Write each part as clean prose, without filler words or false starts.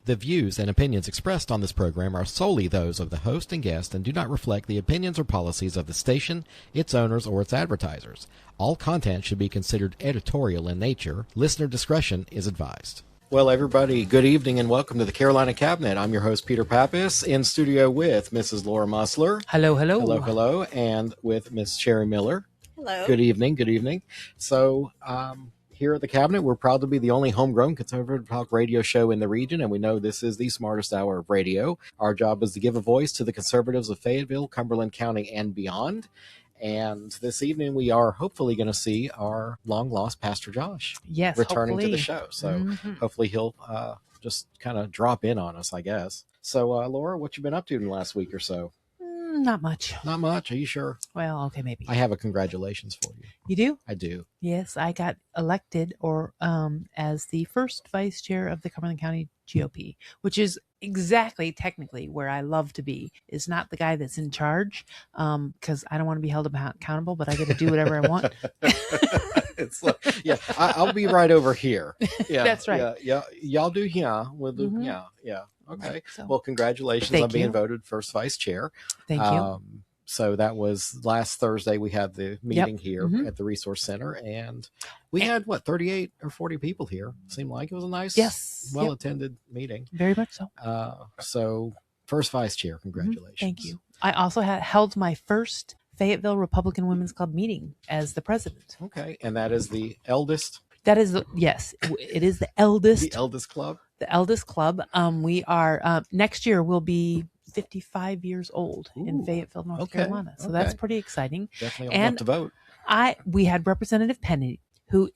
The views and opinions expressed on this program are solely those of the host and guest and do not reflect the opinions or policies of the station, its owners, or its advertisers. All content should be considered editorial in nature. Listener discretion is advised. Well, everybody, good evening and welcome to the Carolina Cabinet. I'm your host, Peter Pappas, in studio with Mrs. Laura Musler. Hello, hello. Hello, hello. And with Miss Sherry Miller. Hello. Good evening, good evening. So, here at the Cabinet, we're proud to be the only homegrown conservative talk radio show in the region, and we know this is the smartest hour of radio. Our job is to give a voice to the conservatives of Fayetteville, Cumberland County, and beyond. And this evening, we are hopefully going to see our long-lost Pastor Josh returning to the show. So hopefully he'll just kind of drop in on us, I guess. So, Laura, what you been up to in the last week or so? Not much. Not much? Are you sure? Well, okay, maybe. I have a congratulations for you. You do? I do. Yes, I got elected as the first vice chair of the Cumberland County GOP, which is exactly technically where I love to be. Is not the guy that's in charge, because I don't want to be held accountable, but I get to do whatever I want. It's like, yeah, I'll be right over here. Yeah, that's right. Yeah. Y'all do we'll do yeah. Okay. Right, so. Well, congratulations on being voted first vice chair. Thank you. So that was last Thursday. We had the meeting here at the Resource Center, and we had 38 or 40 people here. Seemed like it was a nice, well-attended meeting. Very much so. So first vice chair, congratulations. Thank you. I also held my first Fayetteville Republican Women's Club meeting as the president. Okay, and that is the eldest. That is yes, it is the eldest. The eldest club. The eldest club. We are next year we'll be 55 years old in Fayetteville, North Carolina. So that's pretty exciting. Definitely old enough to vote. We had Representative Penny, who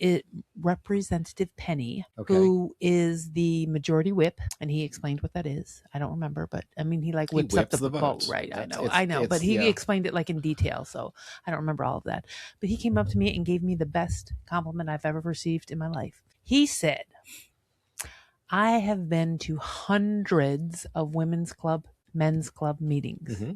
is the majority whip, and he explained what that is. I don't remember, but I mean he whips up the vote, right? I know, but he explained it in detail, so I don't remember all of that. But he came up to me and gave me the best compliment I've ever received in my life. He said, I have been to hundreds of women's club, men's club meetings. Mm-hmm.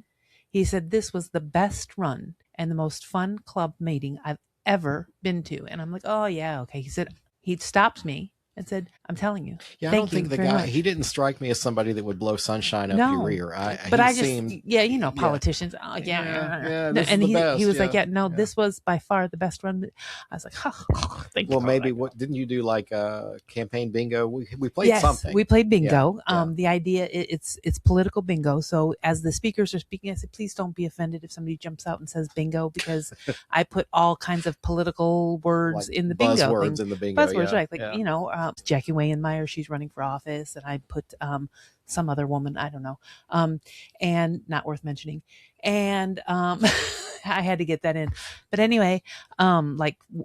He said, this was the best run and the most fun club meeting I've ever been to. And I'm like, oh yeah. Okay. He said, he stopped me and said, I'm telling you. Yeah. I don't think the guy, he didn't strike me as somebody that would blow sunshine up your rear. Politicians. Oh, yeah. And he was like, this was by far the best run. I was like, thank you. Well, maybe didn't you do campaign bingo? We played something. We played bingo. The idea, it's political bingo. So as the speakers are speaking, I said, please don't be offended if somebody jumps out and says bingo, because I put all kinds of political words in the bingo. Buzzwords in the bingo. Buzzwords, right. Jackie Wayenmeyer, she's running for office, and I put some other woman, I don't know, and not worth mentioning. And I had to get that in. But anyway,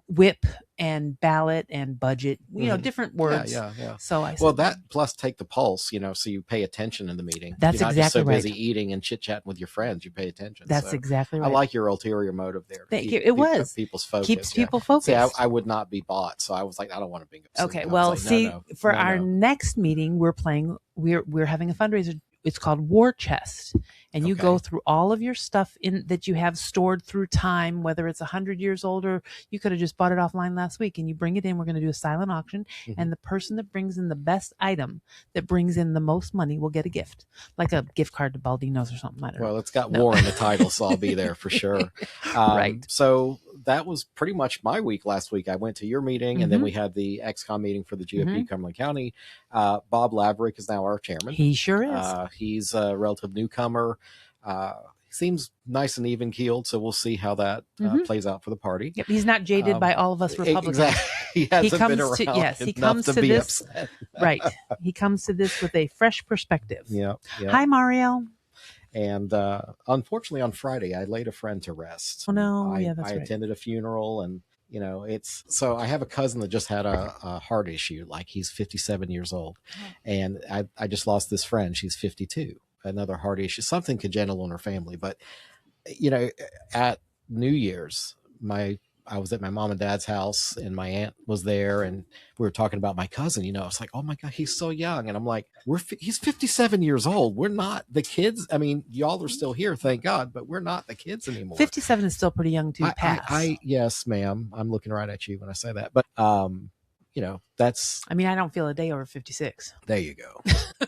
whip and ballot and budget, different words. Yeah. So I said, that plus take the pulse, so you pay attention in the meeting. That's You're not exactly just so right. busy eating and chit-chatting with your friends, you pay attention. That's exactly right. I like your ulterior motive there. Thank you. It was. People's focus. Keeps people focused. See, I would not be bought, so I was like, I don't want to bingo. Okay, well, for our next meeting, we're having a fundraiser. It's called War Chest, and you go through all of your stuff that you have stored through time, whether it's 100 years old or you could have just bought it offline last week, and you bring it in. We're going to do a silent auction, and the person that brings in the best item, that brings in the most money, will get a gift, like a gift card to Baldino's or something. I don't know. Well, it's got war in the title, so I'll be there for sure. Right. So that was pretty much my week last week. I went to your meeting, and then we had the XCOM meeting for the GOP Cumberland County. Bob Laverick is now our chairman. He sure is. He's a relative newcomer. He seems nice and even keeled, so we'll see how that plays out for the party. Yep, he's not jaded by all of us Republicans. Exactly. He been around he comes to this upset. Right. He comes to this with a fresh perspective. Yeah. Hi, Mario. And unfortunately, on Friday, I laid a friend to rest. Oh no! I attended a funeral, and it's so I have a cousin that just had a heart issue. Like, he's 57 years old, and I just lost this friend. She's 52. Another heart issue, something congenital in her family. But at New Year's, I was at my mom and dad's house, and my aunt was there, and we were talking about my cousin. It's like, oh my God, he's so young, and I'm like, he's 57 years old. We're not the kids. I mean, y'all are still here, thank God, but we're not the kids anymore. 57 is still pretty young to pass. Yes, ma'am. I'm looking right at you when I say that, but that's. I mean, I don't feel a day over 56. There you go.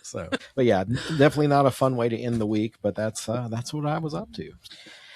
So, but yeah, definitely not a fun way to end the week, but that's what I was up to.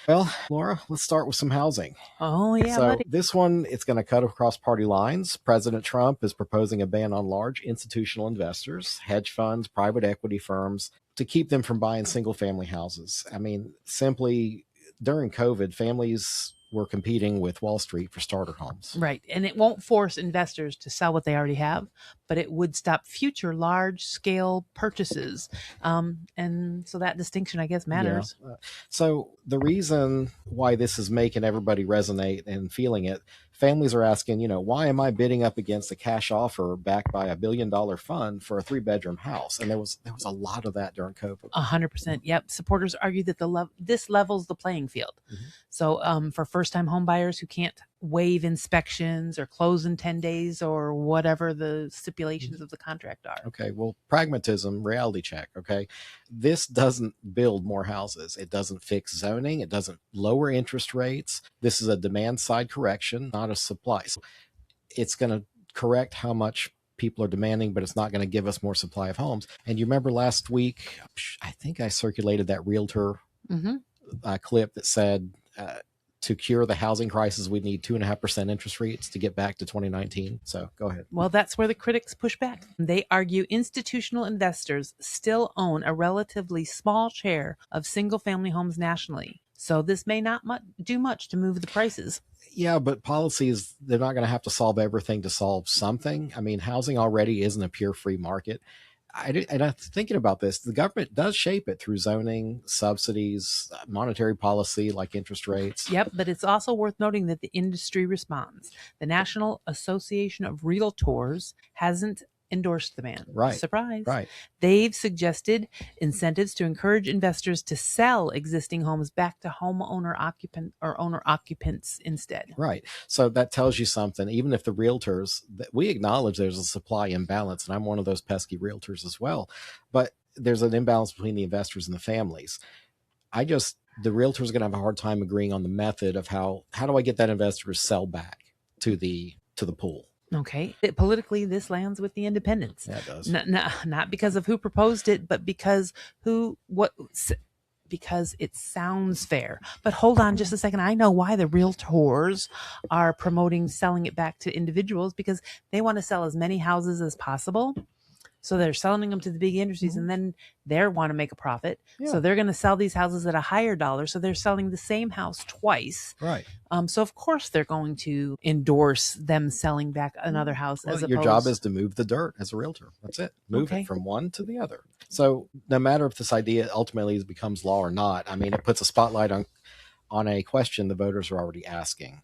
Well, Laura, let's start with some housing. Oh, yeah, So buddy. this one, it's going to cut across party lines. President Trump is proposing a ban on large institutional investors, hedge funds, private equity firms, to keep them from buying single-family houses. I mean, simply, during COVID, families were competing with Wall Street for starter homes. Right. And it won't force investors to sell what they already have, but it would stop future large scale purchases. And so that distinction, I guess, matters. Yeah. So the reason why this is making everybody resonate and feeling it, families are asking, why am I bidding up against a cash offer backed by $1 billion fund for a 3-bedroom house? And there was a lot of that during COVID. 100%. Yep. Supporters argue that this levels the playing field. Mm-hmm. So for first-time home buyers who can't waive inspections or close in 10 days or whatever the stipulations of the contract are. Okay, well, pragmatism, reality check, okay? This doesn't build more houses. It doesn't fix zoning. It doesn't lower interest rates. This is a demand-side correction, not a supply. So it's going to correct how much people are demanding, but it's not going to give us more supply of homes. And you remember last week, I think I circulated that realtor clip that said, to cure the housing crisis, we need 2.5% interest rates to get back to 2019. So go ahead. Well, that's where the critics push back. They argue institutional investors still own a relatively small share of single-family homes nationally. So this may not do much to move the prices. Yeah, but policies, they're not going to have to solve everything to solve something. I mean, housing already isn't a pure free market. And I'm thinking about this, the government does shape it through zoning, subsidies, monetary policy like interest rates. Yep, but it's also worth noting that the industry responds. The National Association of Realtors hasn't endorsed the ban. Right. Surprise. Right. They've suggested incentives to encourage investors to sell existing homes back to owner occupants instead. Right. So that tells you something. Even if the realtors, we acknowledge there's a supply imbalance, and I'm one of those pesky realtors as well, but there's an imbalance between the investors and the families. The realtors are going to have a hard time agreeing on the method of how do I get that investor to sell back to the pool. Okay. Politically, this lands with the independents. Yeah, it does. Not because of who proposed it, but because it sounds fair. But hold on just a second. I know why the realtors are promoting selling it back to individuals, because they want to sell as many houses as possible. So they're selling them to the big industries, and then they want to make a profit. Yeah. So they're going to sell these houses at a higher dollar. So they're selling the same house twice. Right. So of course they're going to endorse them selling back another house. Your job is to move the dirt as a realtor. That's it. Move it from one to the other. So no matter if this idea ultimately becomes law or not, I mean, it puts a spotlight on a question the voters are already asking.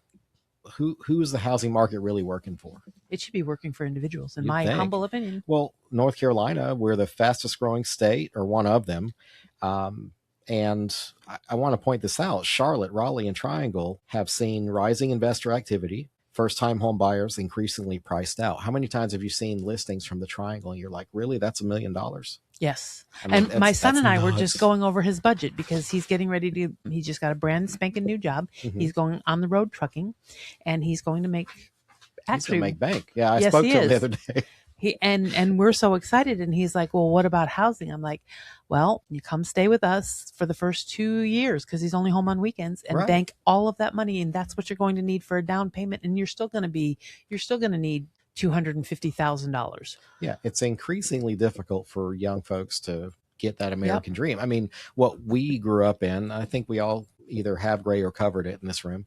Who is the housing market really working for? It should be working for individuals, in my humble opinion. Well, North Carolina, we're the fastest growing state, or one of them. And I want to point this out. Charlotte, Raleigh, and Triangle have seen rising investor activity, first-time home buyers increasingly priced out. How many times have you seen listings from the Triangle and you're like, really, that's $1 million? Yes. I mean, and my son and I were just going over his budget, because he's getting ready he just got a brand spanking new job. Mm-hmm. He's going on the road trucking, and he's going to make bank. Yeah. I spoke to him the other day. And we're so excited. And he's like, well, what about housing? I'm like, well, you come stay with us for the first 2 years, because he's only home on weekends, and bank all of that money. And that's what you're going to need for a down payment. And you're still going to need $250,000. Yeah. It's increasingly difficult for young folks to get that American dream. I mean, what we grew up in, I think we all either have gray or covered it in this room.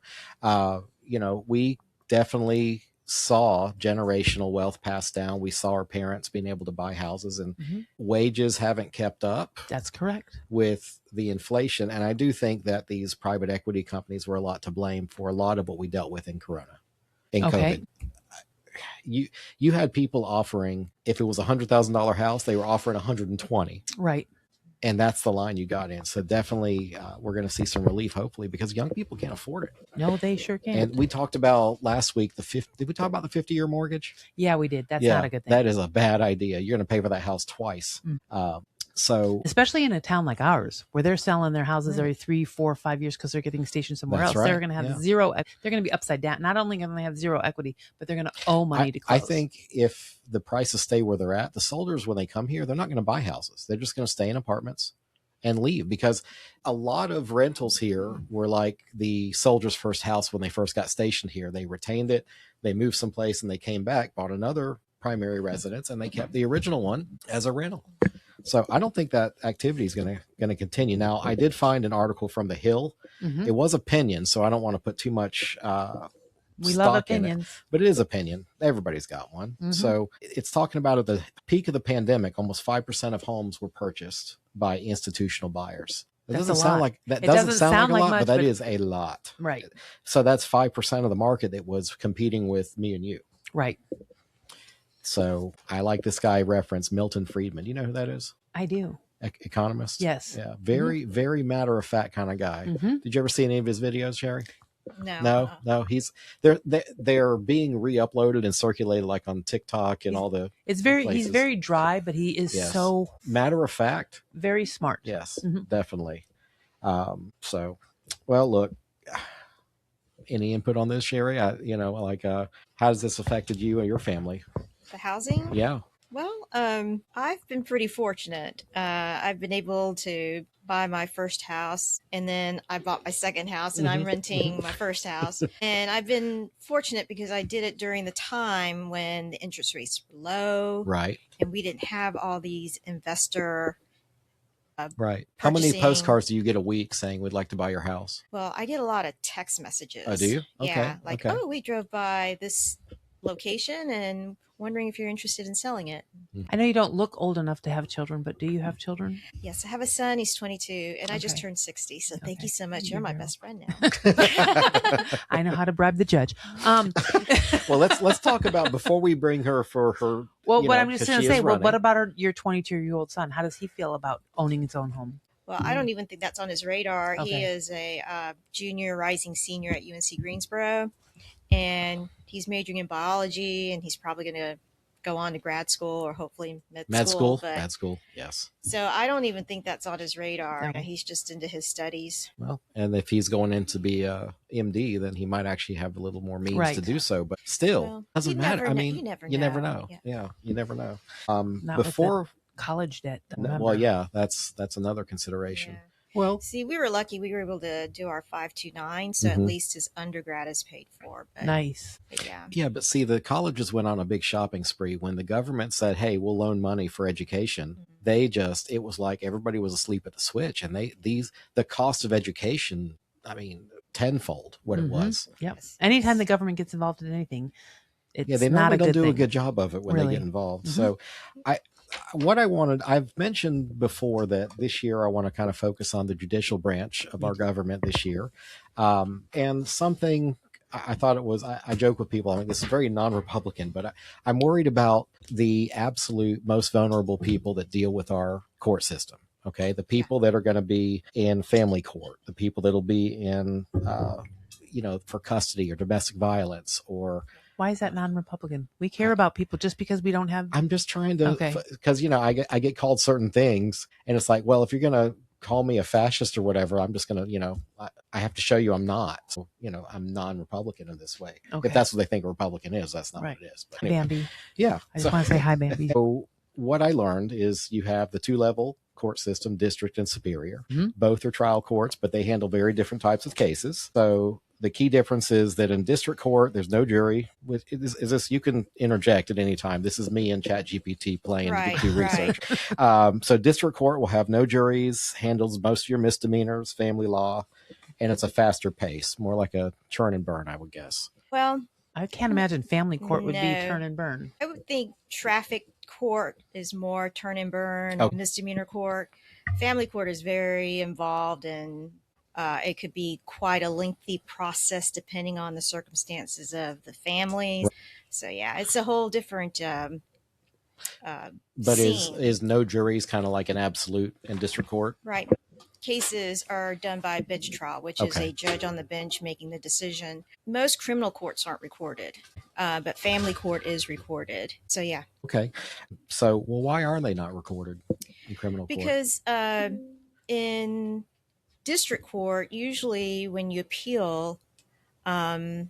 We definitely saw generational wealth passed down. We saw our parents being able to buy houses, and wages haven't kept up. That's correct. With the inflation. And I do think that these private equity companies were a lot to blame for a lot of what we dealt with in COVID. You had people offering, if it was $100,000 house, they were offering 120. Right. And that's the line you got in. So definitely we're going to see some relief, hopefully, because young people can't afford it. No, they sure can't. And we talked about last week, did we talk about the 50-year mortgage? Yeah, we did. That's not a good thing. That is a bad idea. You're going to pay for that house twice. So, especially in a town like ours, where they're selling their houses every 3, 4, 5 years because they're getting stationed somewhere else. Right. They're going to have zero. They're going to be upside down. Not only going to have zero equity, but they're going to owe money to close. I think if the prices stay where they're at, the soldiers, when they come here, they're not going to buy houses. They're just going to stay in apartments and leave, because a lot of rentals here were like the soldiers' first house when they first got stationed here. They retained it, they moved someplace, and they came back, bought another primary residence, and they kept the original one as a rental. So I don't think that activity is going to continue. Now, I did find an article from The Hill. It was opinion, so I don't want to put too much we love opinions, but it is opinion. Everybody's got one. So it's talking about at the peak of the pandemic, almost 5% of homes were purchased by institutional buyers. It doesn't sound like that. Doesn't sound like a lot, much, but that is a lot. Right. So that's 5% of the market that was competing with me and you. Right. So I like this guy reference Milton Friedman. Do you know who that is? I do. Economist. Yes. Yeah. Very, very matter of fact kind of guy. Did you ever see any of his videos, Sherry? No. They're being re-uploaded and circulated like on TikTok and all the. He's very dry, but he is so matter of fact. Very smart. Yes, definitely. So, well, look. Any input on this, Sherry? How has this affected you and your family? The housing? Yeah. Well, I've been pretty fortunate. I've been able to buy my first house, and then I bought my second house, and I'm renting my first house. And I've been fortunate because I did it during the time when the interest rates were low. Right. And we didn't have all these investor right. How many postcards do you get a week saying we'd like to buy your house? Well, I get a lot of text messages. Oh, do you? Okay. Yeah. Like, oh, we drove by this location and wondering if you're interested in selling it. I know you don't look old enough to have children, but do you have children? Yes, I have a son. He's 22, and I just turned 60. So thank you so much. You're my best friend now. I know how to bribe the judge. Well, let's talk about before we bring her for her. Well, what I'm just going to say. Well, what about your 22-year-old son? How does he feel about owning his own home? Well, I don't even think that's on his radar. Okay. He is a junior, rising senior at UNC Greensboro, and he's majoring in biology, and he's probably going to go on to grad school or hopefully med school. Med school, yes. So I don't even think that's on his radar. Okay. He's just into his studies. Well, and if he's going in to be a MD, then he might actually have a little more means to do so. But still, doesn't matter. I mean, you never know. Yeah, you never know. Before college debt. Well, yeah, that's another consideration. Yeah. Well, see, we were lucky. We were able to do our 529, so at least his undergrad is paid for. But, nice. Yeah, but see, the colleges went on a big shopping spree when the government said, "Hey, we'll loan money for education." It was like everybody was asleep at the switch, and the cost of education, I mean, tenfold what it was. Yep. Anytime the government gets involved in anything, it's they not a don't good do thing. A good job of it when they get involved. So, I've mentioned before that this year I want to kind of focus on the judicial branch of our government this year. And something I thought it was, I joke with people, I mean, this is very non-Republican, but I'm worried about the absolute most vulnerable people that deal with our court system. Okay. The people that are going to be in family court, the people that'll be in, for custody or domestic violence or. Why is that non-Republican? We care about people just because we don't have. I'm just trying to, because I get called certain things, and it's like, well, if you're gonna call me a fascist or whatever, I'm just gonna, I have to show you I'm not. So, I'm non-Republican in this way. Okay. If that's what they think a Republican is, that's not what it is. But anyway, Bambi. Yeah. I just want to say hi, Bambi. So what I learned is you have the 2-level court system, district and superior. Both are trial courts, but they handle very different types of cases. So the key difference is that in district court, there's no jury. Is this? You can interject at any time. This is me and ChatGPT playing to do research. So district court will have no juries, handles most of your misdemeanors, family law, and it's a faster pace, more like a churn and burn, I would guess. Well, I can't imagine family court would be turn and burn. I would think traffic court is more turn and burn, misdemeanor court. Family court is very involved and it could be quite a lengthy process depending on the circumstances of the families. So yeah, it's a whole different but is no juries kind of like an absolute in district court? Right. Cases are done by a bench trial, which is a judge on the bench making the decision. Most criminal courts aren't recorded, but family court is recorded. So yeah. Okay. So, well, why are they not recorded? in criminal court? Because in district court, usually when you appeal, I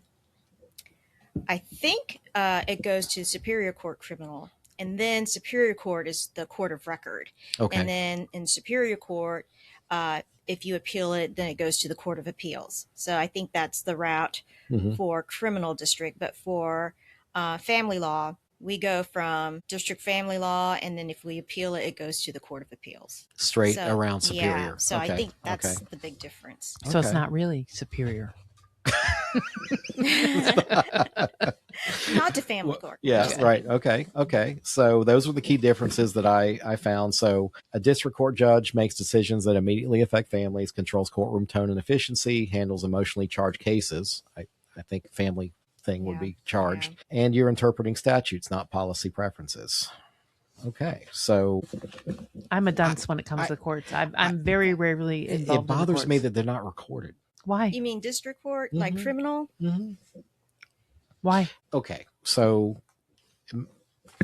think it goes to Superior Court criminal, and then Superior Court is the court of record. Okay. And then in Superior Court, if you appeal it, then it goes to the Court of Appeals. So I think that's the route for criminal district. But for family law, we go from district family law, and then if we appeal it, it goes to the Court of Appeals. Straight around Superior. Yeah, so okay. I think that's the big difference. So it's not really Superior. Not to family court. Yeah, right. Okay. So those were the key differences that I found. So a district court judge makes decisions that immediately affect families, controls courtroom tone and efficiency, handles emotionally charged cases. I think family thing would be charged. Yeah. And you're interpreting statutes, not policy preferences. Okay, so I'm a dunce when it comes to courts. I'm very rarely involved. It bothers me that they're not recorded. Why? You mean district court, like criminal? Why? Okay, so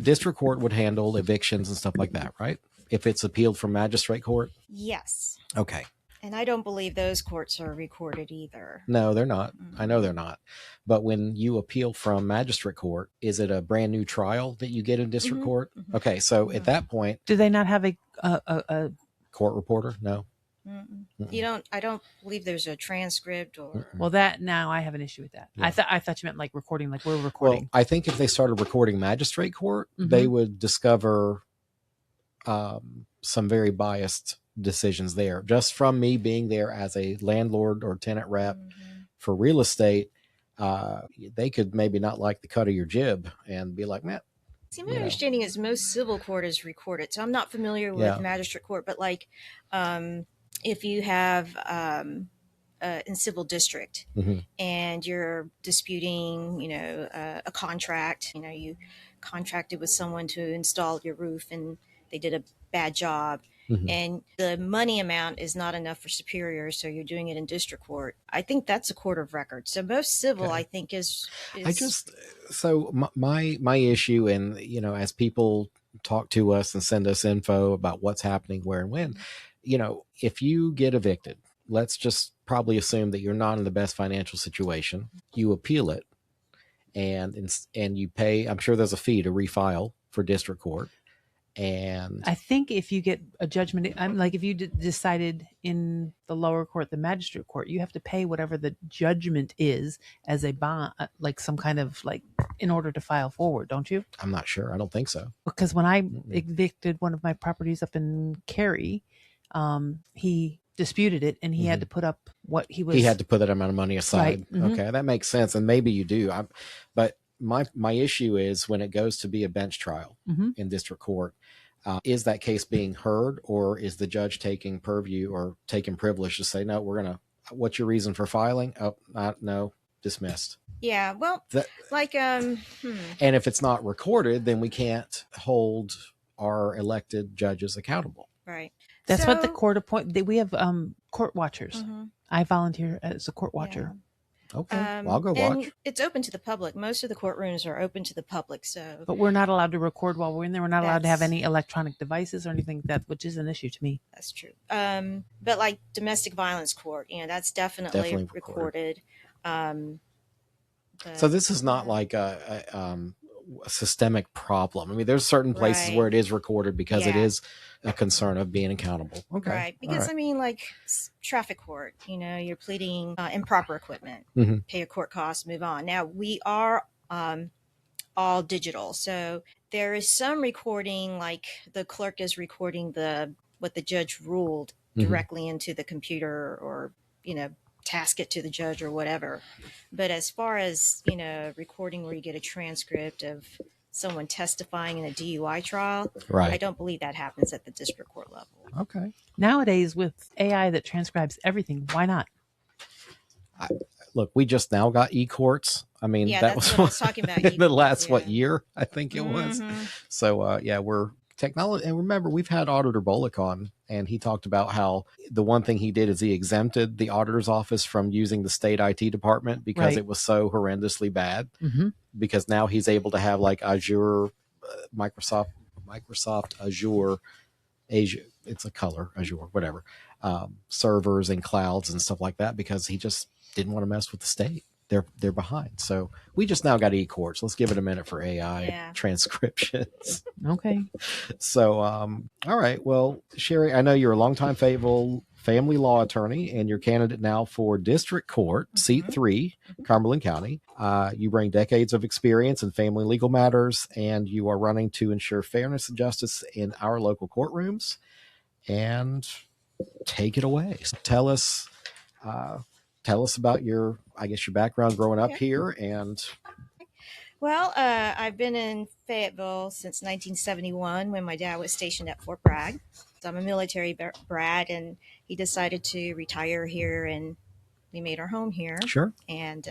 district court would handle evictions and stuff like that, right? If it's appealed from magistrate court? Yes. Okay. And I don't believe those courts are recorded either. No, they're not. I know they're not. But when you appeal from magistrate court, is it a brand new trial that you get in district court? Okay, so at that point... Do they not have a court reporter? No. I don't believe there's a transcript or... Well, that now I have an issue with that. Yeah. I thought you meant like recording, like we're recording. Well, I think if they started recording magistrate court, they would discover some very biased decisions there. Just from me being there as a landlord or tenant rep for real estate, they could maybe not like the cut of your jib and be like, man. See, my understanding is most civil court is recorded. So I'm not familiar with magistrate court, but like if you have in civil district and you're disputing, a contract, you contracted with someone to install your roof and they did a bad job. And the money amount is not enough for superior, so you're doing it in district court. I think that's a court of record. So most civil, I think, is. My issue, and as people talk to us and send us info about what's happening, where and when, if you get evicted, let's just probably assume that you're not in the best financial situation. You appeal it, and you pay. I'm sure there's a fee to refile for district court. And I think if you get a judgment, I'm like, if you decided in the lower court, the magistrate court, you have to pay whatever the judgment is as a bond, like some kind of like in order to file forward, don't you? I'm not sure. I don't think so. Because when I evicted one of my properties up in Cary, he disputed it and he had to put up what he had to put that amount of money aside. Right. Okay, that makes sense. And maybe you do. But my issue is when it goes to be a bench trial in district court, is that case being heard, or is the judge taking purview or taking privilege to say, no, what's your reason for filing? Oh, no, dismissed. Yeah. Well, and if it's not recorded, then we can't hold our elected judges accountable. Right. That's what the court we have court watchers. I volunteer as a court watcher. Yeah. Okay, I'll go watch. And it's open to the public. Most of the courtrooms are open to the public. But we're not allowed to record while we're in there. We're not allowed to have any electronic devices or anything which is an issue to me. That's true. But like domestic violence court, that's definitely recorded. So this is not like a systemic problem. I mean, there's certain places where it is recorded because it is a concern of being accountable. Okay. Right. Because I mean, like traffic court, you're pleading improper equipment, pay a court cost, move on. Now we are all digital. So there is some recording, like the clerk is recording what the judge ruled directly into the computer or, task it to the judge or whatever. But as far as, recording where you get a transcript of someone testifying in a DUI trial, I don't believe that happens at the district court level. Okay. Nowadays with AI that transcribes everything, why not? Look, we just now got e-courts. I mean, that was what I was talking about. In the last, year, I think it was. So, we're technology. And remember, we've had Auditor Bullock on, and he talked about how the one thing he did is he exempted the auditor's office from using the state IT department because it was so horrendously bad. Because now he's able to have like Azure, Microsoft Azure, it's a color, Azure, whatever, servers and clouds and stuff like that, because he just didn't want to mess with the state. They're behind. So we just now got eCourts. Let's give it a minute for AI transcriptions. Okay. So, all right. Well, Sherry, I know you're a longtime Fayetteville family law attorney, and you're candidate now for District Court, Seat 3, Cumberland County. You bring decades of experience in family legal matters, and you are running to ensure fairness and justice in our local courtrooms. And take it away. So tell us about your background growing up here. And well, I've been in Fayetteville since 1971 when my dad was stationed at Fort Bragg. So I'm a military brat, and he decided to retire here, and we made our home here. Sure. And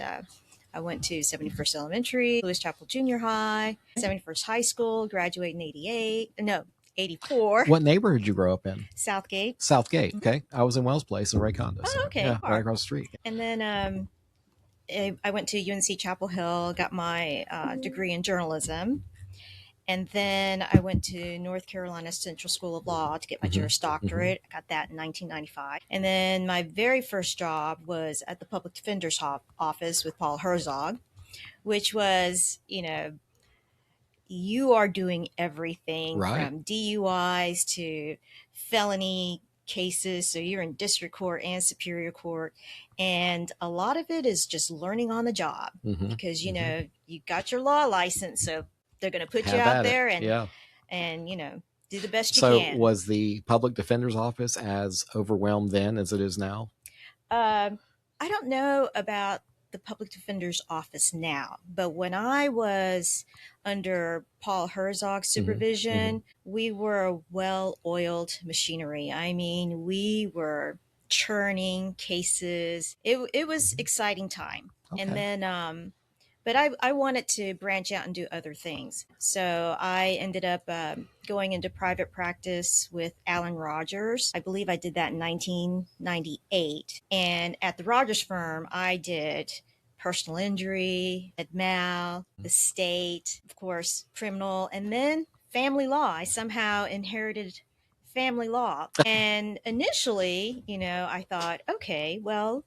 I went to 71st Elementary, Lewis Chapel Junior High, 71st High School, graduated in 84. What neighborhood did you grow up in? Southgate. Southgate. Okay. I was in Wells Place in Ray Condo. Oh, okay. Yeah, right across the street. And then I went to UNC Chapel Hill, got my degree in journalism. And then I went to North Carolina Central School of Law to get my Juris Doctorate. I got that in 1995. And then my very first job was at the Public Defender's Office with Paul Herzog, which was, you are doing everything from DUIs to felony cases. So you're in district court and superior court. And a lot of it is just learning on the job because, you got your law license. So they're going to put you out there and do the best you can. So was the Public Defender's Office as overwhelmed then as it is now? I don't know about the Public Defender's Office now, but when I was under Paul Herzog's supervision, we were a well-oiled machinery. I mean, we were churning cases. It was exciting time. Okay. And then, but I wanted to branch out and do other things. So I ended up going into private practice with Alan Rogers. I believe I did that in 1998. And at the Rogers firm, I did personal injury, mal, estate, of course, criminal, and then family law. I somehow inherited family law. And initially, I thought, okay, well,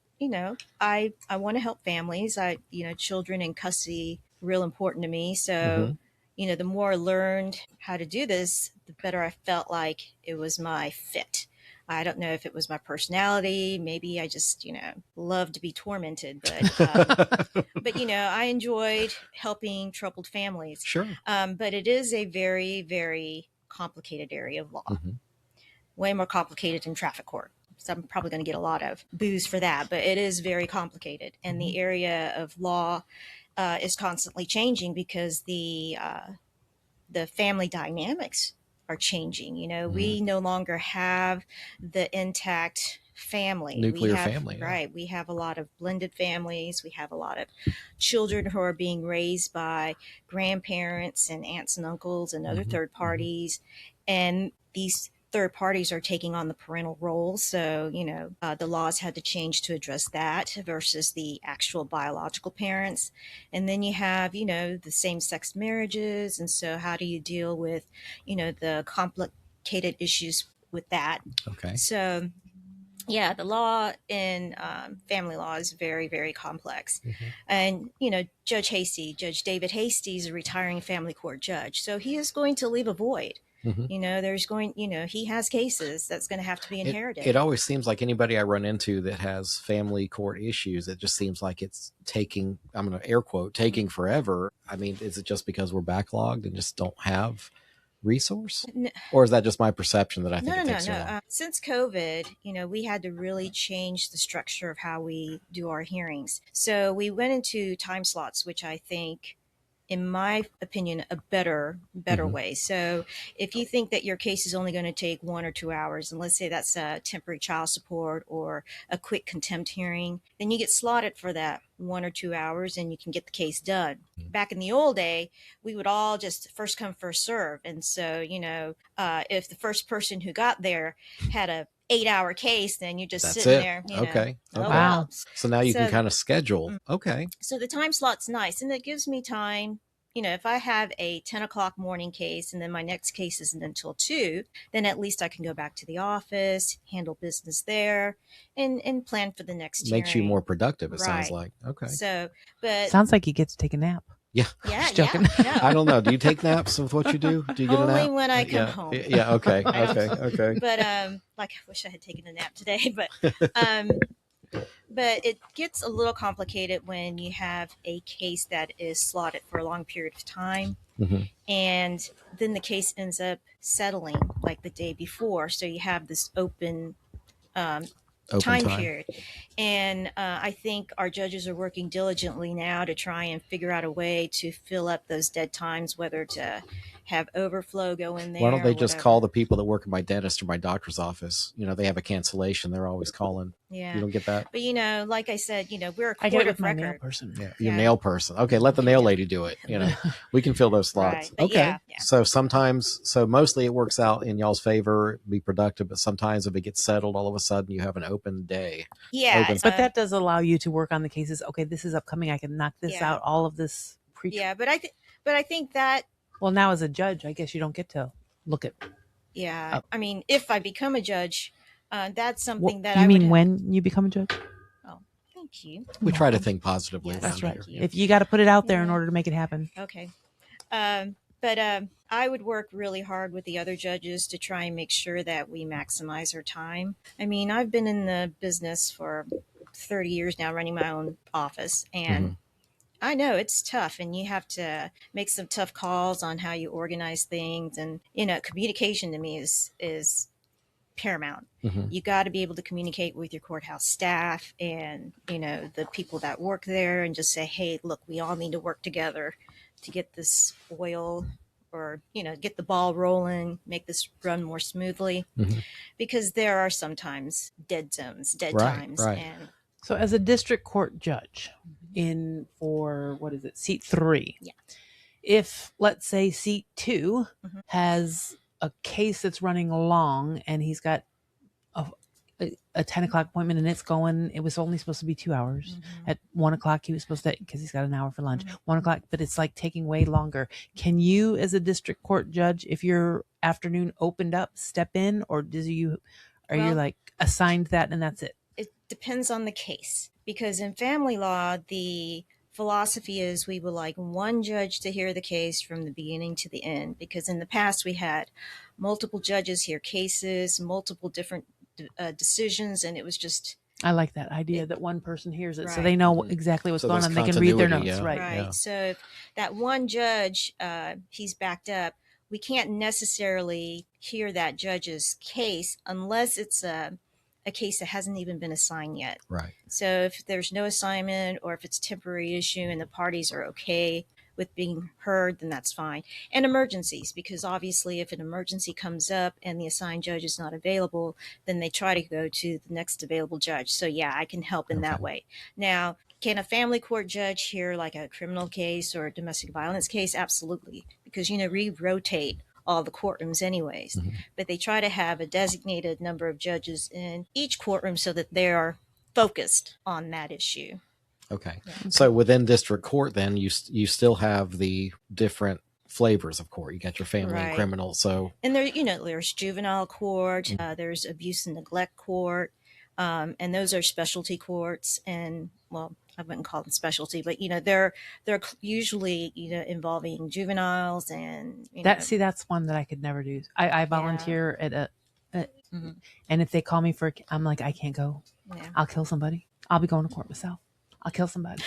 I want to help families. Children in custody, real important to me. So, the more I learned how to do this, the better I felt like it was my fit. I don't know if it was my personality. Maybe I just, love to be tormented. But, I enjoyed helping troubled families. Sure. But it is a very, very complicated area of law. Way more complicated than traffic court. So I'm probably going to get a lot of boos for that, but it is very complicated. And the area of law is constantly changing because the family dynamics are changing. We no longer have the intact family. Nuclear family. Right. We have a lot of blended families. We have a lot of children who are being raised by grandparents and aunts and uncles and other third parties. And these third parties are taking on the parental role. So, the laws had to change to address that versus the actual biological parents. And then you have, the same-sex marriages. And so how do you deal with, the complicated issues with that? Okay. So, yeah, the law in family law is very, very complex. And, Judge David Hasty is a retiring family court judge. So he is going to leave a void. He has cases that's going to have to be inherited. It always seems like anybody I run into that has family court issues, it just seems like it's taking, I'm going to air quote, taking forever. I mean, is it just because we're backlogged and just don't have resource? No. Or is that just my perception that I think it takes so long? Since COVID, we had to really change the structure of how we do our hearings. So we went into time slots, which I think, in my opinion, a better way. So if you think that your case is only going to take 1 or 2 hours, and let's say that's a temporary child support or a quick contempt hearing, then you get slotted for that 1 or 2 hours and you can get the case done. Back in the old day, we would all just first come, first serve. And so, if the first person who got there had a 8-hour case, then you're just sitting there. Okay. Wow. So now you can kind of schedule. Okay. So the time slot's nice, and it gives me time if I have a 10 o'clock morning case and then my next case isn't until 2, then at least I can go back to the office, handle business there, and plan for the next Makes hearing. you more productive, it sounds like. Okay. So, but sounds like you get to take a nap. Yeah. Just joking. No. I don't know. Do you take naps with what you do? Do you get a nap? Only when I come home. Yeah. Okay. Okay. But like I wish I had taken a nap today, but it gets a little complicated when you have a case that is slotted for a long period of time. Mm-hmm. And then the case ends up settling like the day before. So you have this open time period. And I think our judges are working diligently now to try and figure out a way to fill up those dead times, whether to have overflow go in there. Why don't they just call the people that work at my dentist or my doctor's office? They have a cancellation. They're always calling. Yeah. You don't get that? But, like I said, we're a court I get it with of my record. nail person. Yeah. Your nail person. Okay. Let the nail lady do it. We can fill those slots. Right. Okay. Yeah. So mostly it works out in y'all's favor, be productive, but sometimes if it gets settled, all of a sudden you have an open day. Yeah. But that does allow you to work on the cases. Okay, this is upcoming. I can knock this out. All of this. But I think that. Well, now as a judge, I guess you don't get to look at. Yeah. I mean, if I become a judge, that's something that you mean when you become a judge? Oh, thank you. We try to think positively. Yes, that's right. Here. If you got to put it out there in order to make it happen. Okay. But I would work really hard with the other judges to try and make sure that we maximize our time. I mean, I've been in the business for 30 years now, running my own office, and I know it's tough, and you have to make some tough calls on how you organize things. And, communication to me is paramount. You got to be able to communicate with your courthouse staff and, the people that work there, and just say, hey, look, we all need to work together to get this oil or, get the ball rolling, make this run more smoothly, because there are sometimes dead times. Right. And so as a district court judge for seat 3, if let's say seat 2 has a case that's running long and he's got a 10 o'clock appointment and it was only supposed to be 2 hours. At 1 o'clock he was supposed to, because he's got an hour for lunch, 1 o'clock, but it's like taking way longer. Can you, as a district court judge, if your afternoon opened up, step in, or are you like assigned that and that's it? It depends on the case, because in family law, the philosophy is we would like one judge to hear the case from the beginning to the end, because in the past we had multiple judges hear cases, multiple different decisions, and it was just. I like that idea that one person hears it, so they know exactly what's going on. They can read their notes, right? Yeah. So if that one judge, he's backed up, we can't necessarily hear that judge's case unless it's a case that hasn't even been assigned yet. Right. So if there's no assignment, or if it's a temporary issue and the parties are okay with being heard, then that's fine. And emergencies, because obviously if an emergency comes up and the assigned judge is not available, then they try to go to the next available judge. So I can help in that way. Now, can a family court judge hear like a criminal case or a domestic violence case? Absolutely. Because, we rotate all the courtrooms anyways, but they try to have a designated number of judges in each courtroom so that they are focused on that issue. Okay. So within district court, then you still have the different flavors of court. You got your family and criminal. So, and there, there's juvenile court, there's abuse and neglect court, and those are specialty courts. And I wouldn't call them specialty, but they're usually involving juveniles and that's one that I could never do. I volunteer at and if they call me I'm like, I can't go. Yeah. I'll kill somebody. I'll be going to court myself. I'll kill somebody.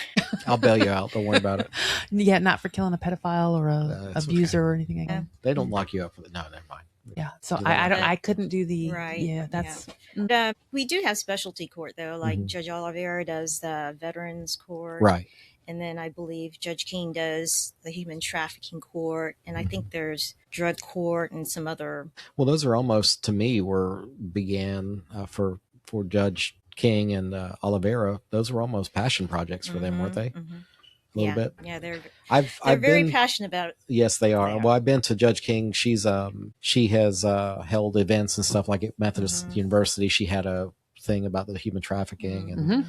I'll bail you out. Don't worry about it. Yeah, not for killing a pedophile or a abuser or anything like that. They don't lock you up for no, never mind. Yeah, so I couldn't do the that's. Yeah. We do have specialty court though, like Judge Oliveira does the veterans court, right? And then I believe Judge King does the human trafficking court, and I think there's drug court and some other. Well, those are almost to me began for Judge King and Oliveira. Those were almost passion projects for them, weren't they? A little bit. Yeah, they're I've very been, passionate about it. Yes, they are. Well, I've been to Judge King. She has held events and stuff like at Methodist University. She had a thing about the human trafficking, and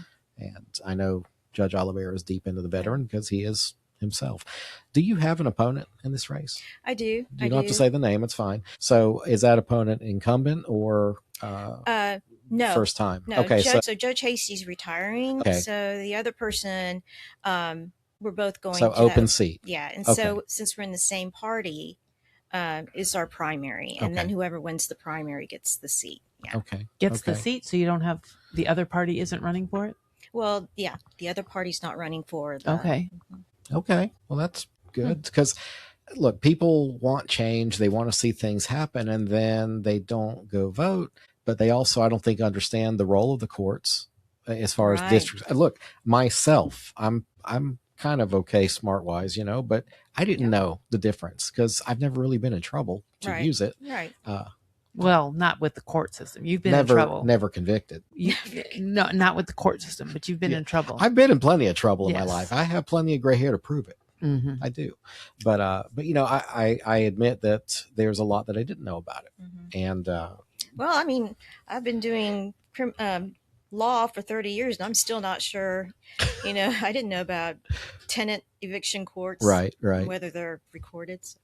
I know Judge Oliveira is deep into the veteran because he is himself. Do you have an opponent in this race? I do. You don't have to say the name. It's fine. So is that opponent incumbent or no, first time? No. Okay. So Judge Hasty's retiring. Okay. So the other person, we're both going to open seat. Yeah. And so since we're in the same party, is our primary. And then whoever wins the primary gets the seat. Yeah. Okay. Gets the seat. So you don't have, the other party isn't running for it? Well, yeah, the other party's not running for the. Okay. Okay. Well, that's good because look, people want change. They want to see things happen, and then they don't go vote. But they also, I don't think, understand the role of the courts as far as districts. Look, myself, I'm kind of okay smart wise, but I didn't know the difference because I've never really been in trouble to use it. Right. Well, not with the court system. You've been in trouble. Never convicted. No, not with the court system, but you've been in trouble. I've been in plenty of trouble in my life. I have plenty of gray hair to prove it. Mm-hmm. I do. But I admit that there's a lot that I didn't know about it. Mm-hmm. And well, I mean, I've been doing law for 30 years and I'm still not sure, I didn't know about tenant eviction courts, right. Whether they're recorded. So.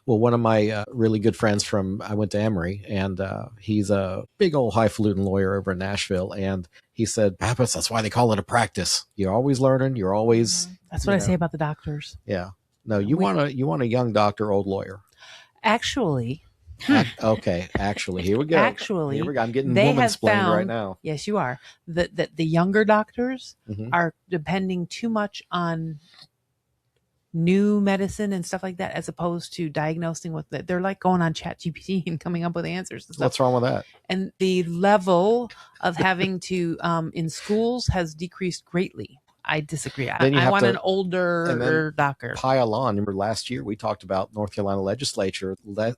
Well, one of my really good friends I went to Emory, and he's a big old highfalutin lawyer over in Nashville. And he said, Pappas, that's why they call it a practice. You're always learning. You're always. Mm-hmm. That's what I say about the doctors. Yeah. No, you want a young doctor, old lawyer. Actually. Actually, here we go. Actually, I'm getting woman-splained right now. Yes, you are. That the younger doctors are depending too much on new medicine and stuff like that, as opposed to diagnosing with it. They're like going on ChatGPT and coming up with answers and stuff. What's wrong with that? And the level of having to in schools has decreased greatly. I disagree. I want an older doctor. Pile on. Remember last year we talked about North Carolina legislature.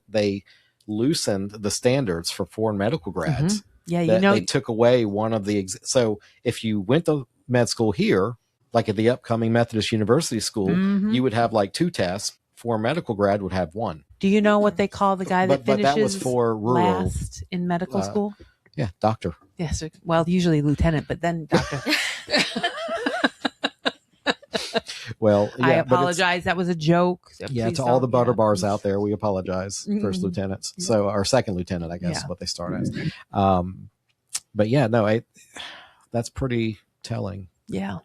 They loosened the standards for foreign medical grads. Yeah, they took away one of the. So if you went to med school here, like at the upcoming Methodist University School, you would have like 2 tests. Foreign medical grad would have 1. Do you know what they call the guy that finishes but that was for rural, last in medical school? Yeah, doctor. Yes, well, usually lieutenant, but then doctor. Well, yeah, I apologize. That was a joke. Please to all the butter bars out there, we apologize, first lieutenants. So, or second lieutenant, I guess is what they start as. But yeah, no, that's pretty telling. Yeah.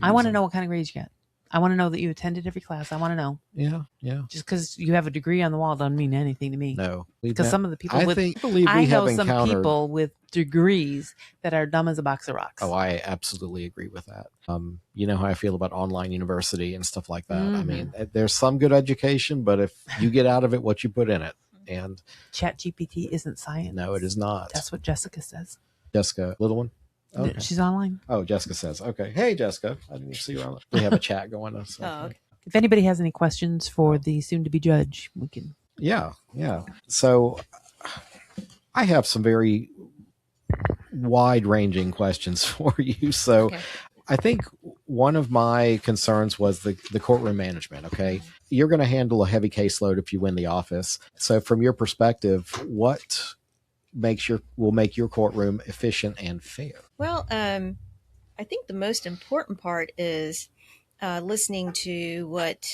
I want to know what kind of grades you get. I want to know that you attended every class. I want to know. Yeah. Just because you have a degree on the wall doesn't mean anything to me. No. Because some of the people I know some people with degrees that are dumb as a box of rocks. Oh, I absolutely agree with that. You know how I feel about online university and stuff like that. I mean, there's some good education, but if you get out of it what you put in it. And ChatGPT isn't science. No, it is not. That's what Jessica says. Jessica, little one? Okay. She's online. Oh, Jessica says, okay. Hey, Jessica. I didn't even see you on it. We have a chat going on. So. Okay. If anybody has any questions for the soon-to-be judge, we can. Yeah. So I have some very wide-ranging questions for you. So I think one of my concerns was the courtroom management, okay? You're going to handle a heavy caseload if you win the office. So from your perspective, what will make your courtroom efficient and fair? Well, I think the most important part is listening to what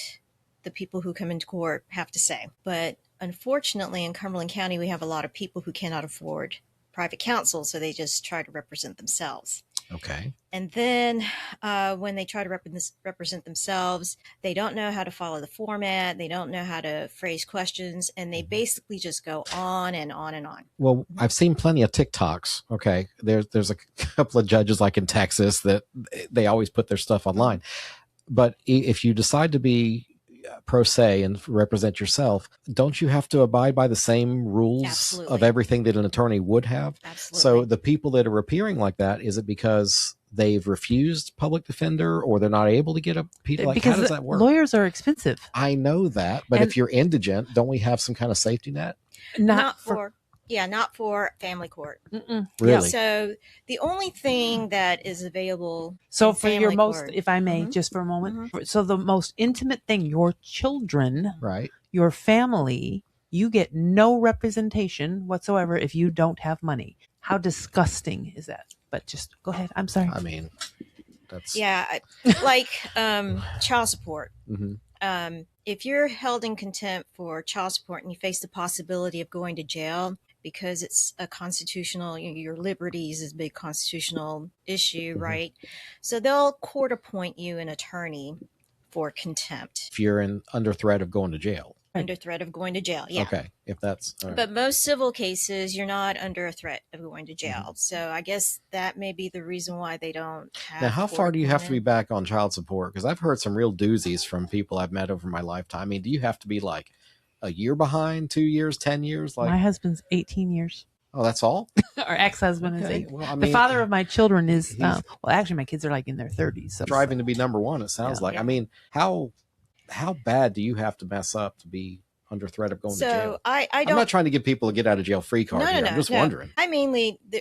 the people who come into court have to say. But unfortunately, in Cumberland County, we have a lot of people who cannot afford private counsel, so they just try to represent themselves. Okay. And then when they try to represent themselves, they don't know how to follow the format. They don't know how to phrase questions. And they basically just go on and on and on. Well, I've seen plenty of TikToks. Okay. There's a couple of judges like in Texas that they always put their stuff online. But if you decide to be pro se and represent yourself, don't you have to abide by the same rules of everything that an attorney would have? Absolutely. So the people that are appearing like that, is it because they've refused public defender or they're not able to get a like, because how does that work? Lawyers are expensive. I know that, but if you're indigent, don't we have some kind of safety net? Not for family court. Mm-mm. Really? So the only thing that is available. So for your most, if I may, just for a moment. So the most intimate thing, your children, right? Your family, you get no representation whatsoever if you don't have money. How disgusting is that? But just go ahead. I'm sorry. I mean, That's like child support. If you're held in contempt for child support and you face the possibility of going to jail because it's a constitutional, your liberties is a big constitutional issue, right? So they'll court appoint you an attorney for contempt. If you're under threat of going to jail. Under threat of going to jail, yeah. Okay, if that's... All right. But most civil cases, you're not under a threat of going to jail. So I guess that may be the reason why they don't have... Now, how far do you have to be back on child support? Because I've heard some real doozies from people I've met over my lifetime. I mean, do you have to be like a year behind, 2 years, 10 years? Like my husband's 18 years. Oh, that's all? Our ex-husband is 8. Well, I mean, the father of my children is... well, actually, my kids are like in their 30s. So striving to be number one, it sounds like. I mean, how bad do you have to mess up to be under threat of going to jail? I'm not trying to give people a get out of jail free card here. I'm just wondering.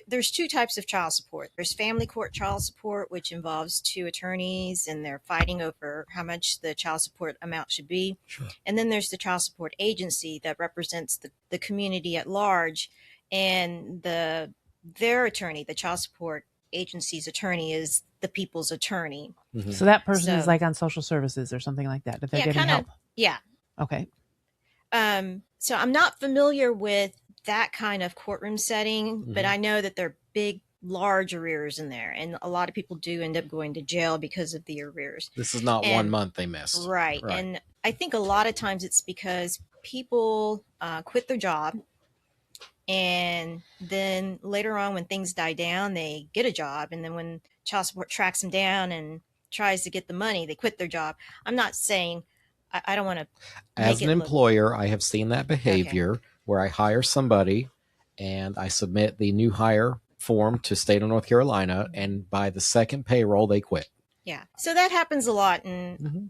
There's two types of child support. There's family court child support, which involves 2 attorneys and they're fighting over how much the child support amount should be. Sure. And then there's the child support agency that represents the community at large, and their attorney, the child support agency's attorney, is the people's attorney. So that person is like on social services or something like that, if they're getting help. Yeah. Okay. So I'm not familiar with that kind of courtroom setting, but I know that there are big, large arrears in there. And a lot of people do end up going to jail because of the arrears. This is not 1 month they missed. Right. And I think a lot of times it's because people quit their job. And then later on, when things die down, they get a job. And then when child support tracks them down and tries to get the money, they quit their job. I'm not saying... I don't want to... As an employer, I have seen that behavior where I hire somebody and I submit the new hire form to state of North Carolina, and by the second payroll, they quit. Yeah. So that happens a lot,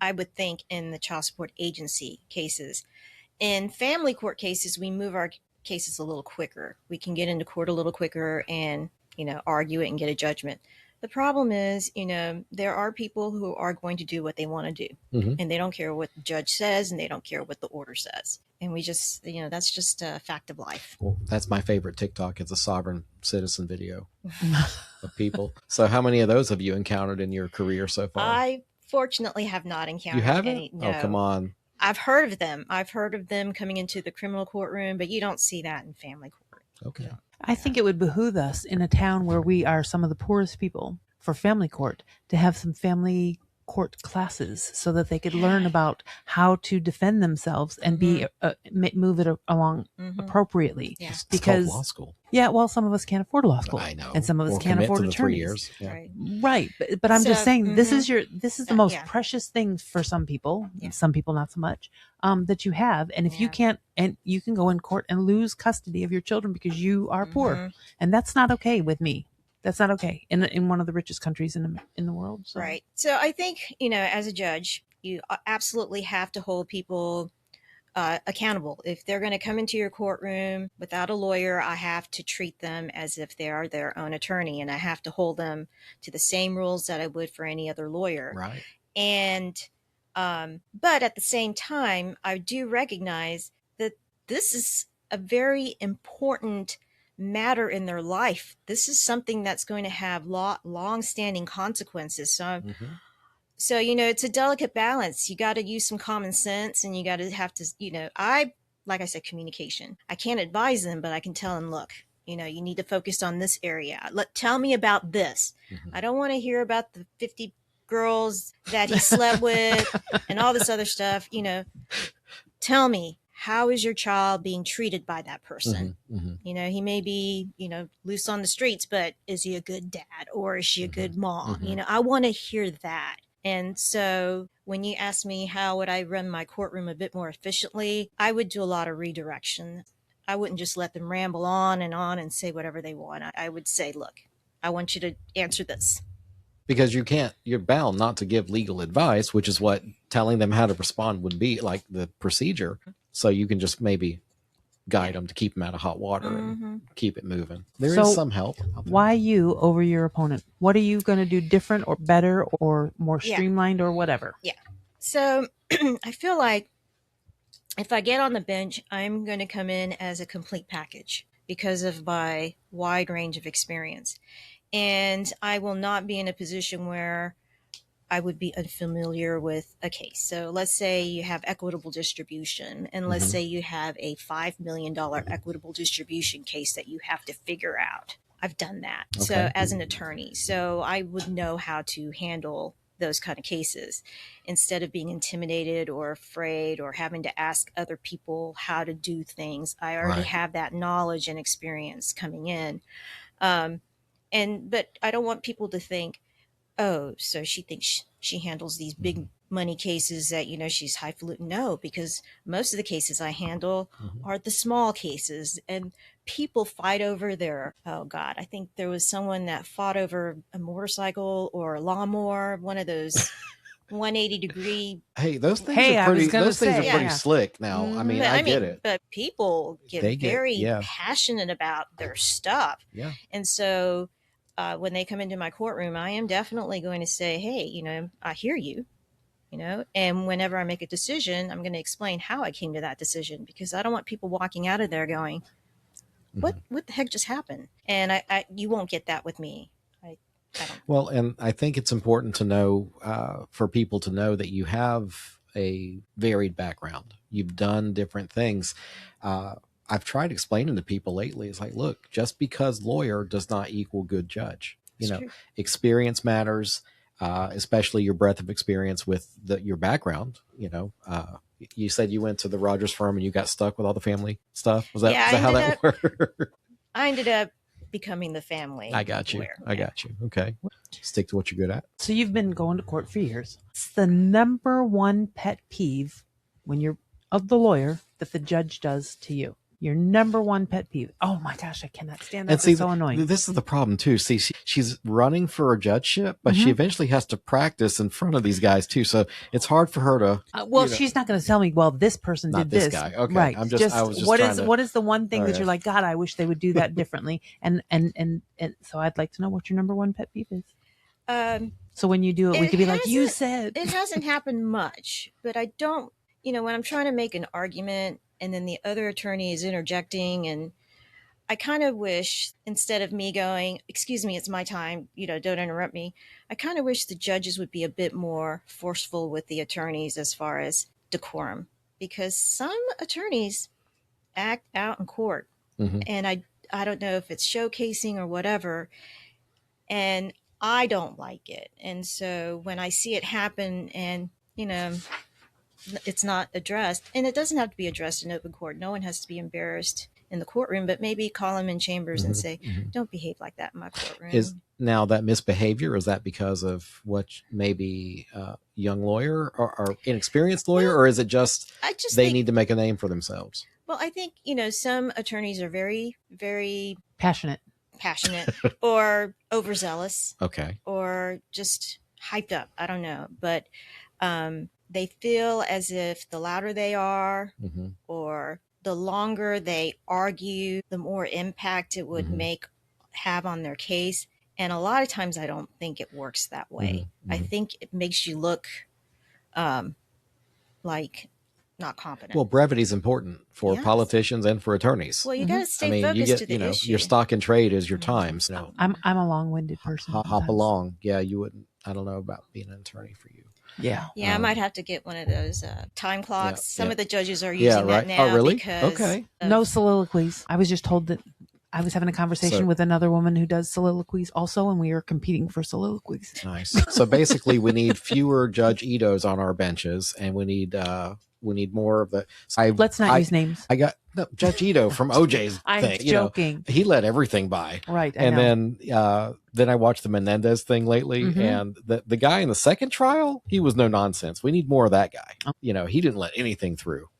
I would think, in the child support agency cases. In family court cases, we move our cases a little quicker. We can get into court a little quicker and, argue it and get a judgment. The problem is, there are people who are going to do what they want to do, and they don't care what the judge says, and they don't care what the order says. And we just, that's just a fact of life. Well, that's my favorite TikTok. It's a sovereign citizen video of people. So how many of those have you encountered in your career so far? I fortunately have not encountered any. No. Oh, come on. I've heard of them. I've heard of them coming into the criminal courtroom, but you don't see that in family court. Okay. I think it would behoove us in a town where we are some of the poorest people for family court to have some family court classes so that they could learn about how to defend themselves and be move it along appropriately. Yeah. Because law school. Yeah, well, some of us can't afford law school. I know. And some of us can't afford attorneys. 3 years. Yeah. Right. But I'm just saying this is the most precious thing for some people, some people not so much, that you have. And if you can't, and you can go in court and lose custody of your children because you are poor. And that's not okay with me. That's not okay in one of the richest countries in the world. So. Right. So I think, as a judge, you absolutely have to hold people accountable. If they're going to come into your courtroom without a lawyer, I have to treat them as if they are their own attorney, and I have to hold them to the same rules that I would for any other lawyer. Right. And, but at the same time, I do recognize that this is a very important matter in their life. This is something that's going to have long-standing consequences. So, so it's a delicate balance. You got to use some common sense, and you got to have to, like I said, communication. I can't advise them, but I can tell them, look, you need to focus on this area. Tell me about this. I don't want to hear about the 50 girls that he slept with and all this other stuff. Tell me, how is your child being treated by that person? He may be, loose on the streets, but is he a good dad, or is she a good mom? I want to hear that. And so when you ask me how would I run my courtroom a bit more efficiently, I would do a lot of redirection. I wouldn't just let them ramble on and say whatever they want. I would say, look, I want you to answer this. Because you're bound not to give legal advice, which is what telling them how to respond would be, like the procedure. So you can just maybe guide them to keep them out of hot water and keep it moving. There is some help. Why you over your opponent? What are you going to do different or better or more streamlined or whatever? Yeah. So I feel like if I get on the bench, I'm going to come in as a complete package because of my wide range of experience. And I will not be in a position where I would be unfamiliar with a case. So let's say you have equitable distribution, and let's say you have a $5 million equitable distribution case that you have to figure out. I've done that. Okay. So as an attorney, so I would know how to handle those kind of cases instead of being intimidated or afraid or having to ask other people how to do things. I already have that knowledge and experience coming in. But I don't want people to think, oh, so she thinks she handles these big money cases that, she's highfalutin. No, because most of the cases I handle are the small cases, and people fight over oh God, I think there was someone that fought over a motorcycle or a lawnmower, one of those 180-degree. Hey, those things are pretty slick now. I mean, I get it. But people get very passionate about their stuff. Yeah. And so when they come into my courtroom, I am definitely going to say, hey, I hear you, and whenever I make a decision, I'm going to explain how I came to that decision, because I don't want people walking out of there going, what the heck just happened? And you won't get that with me. I don't. Well, and I think it's important to know, for people to know that you have a varied background. You've done different things. I've tried explaining to people lately, it's like, look, just because lawyer does not equal good judge. True. Experience matters, especially your breadth of experience with your background. You said you went to the Rogers firm and you got stuck with all the family stuff. Is that how that worked? I ended up becoming the family. I got you. Lawyer. I got you. Okay. Stick to what you're good at. So you've been going to court for years. It's the number one pet peeve of the lawyer that the judge does to you. Your number one pet peeve. Oh my gosh, I cannot stand that. It's so annoying. This is the problem too. See, she's running for a judgeship, but she eventually has to practice in front of these guys too. So it's hard for her to. She's not going to tell me, well, this person did this. Guy. Okay. Right. What is the one thing that you're like, God, I wish they would do that differently. And so I'd like to know what your number one pet peeve is. So when you do it, we could be like, you said. It hasn't happened much, but I don't, when I'm trying to make an argument and then the other attorney is interjecting, and I kind of wish, instead of me going, excuse me, it's my time, don't interrupt me, I kind of wish the judges would be a bit more forceful with the attorneys as far as decorum, because some attorneys act out in court, and I don't know if it's showcasing or whatever, and I don't like it. And so when I see it happen and, it's not addressed, and it doesn't have to be addressed in open court. No one has to be embarrassed in the courtroom, but maybe call them in chambers and say, don't behave like that in my courtroom. Is now that misbehavior, is that because of what maybe young lawyer or inexperienced lawyer, or is it just they need to make a name for themselves? Well, I think, some attorneys are very, very passionate or overzealous. Okay. Or just hyped up. I don't know. But they feel as if the louder they are or the longer they argue, the more impact it would have on their case. And a lot of times I don't think it works that way. I think it makes you look like not competent. Well, brevity is important for politicians and for attorneys. Well, you got to stay focused to the issue. Your stock in trade is your time. So I'm a long-winded person. Hop along. Yeah, you wouldn't. I don't know about being an attorney for you. Yeah. Yeah, I might have to get one of those time clocks. Some of the judges are using that now. Oh, really? Because no soliloquies. I was just told that I was having a conversation with another woman who does soliloquies also, and we are competing for soliloquies. Nice. So basically, we need fewer Judge Itos on our benches, and we need more of the. Let's not use names. I got Judge Ito from OJ's I'm thing. joking. He let everything by. Right. Then I watched the Menendez thing lately, and the guy in the second trial, he was no nonsense. We need more of that guy. He didn't let anything through.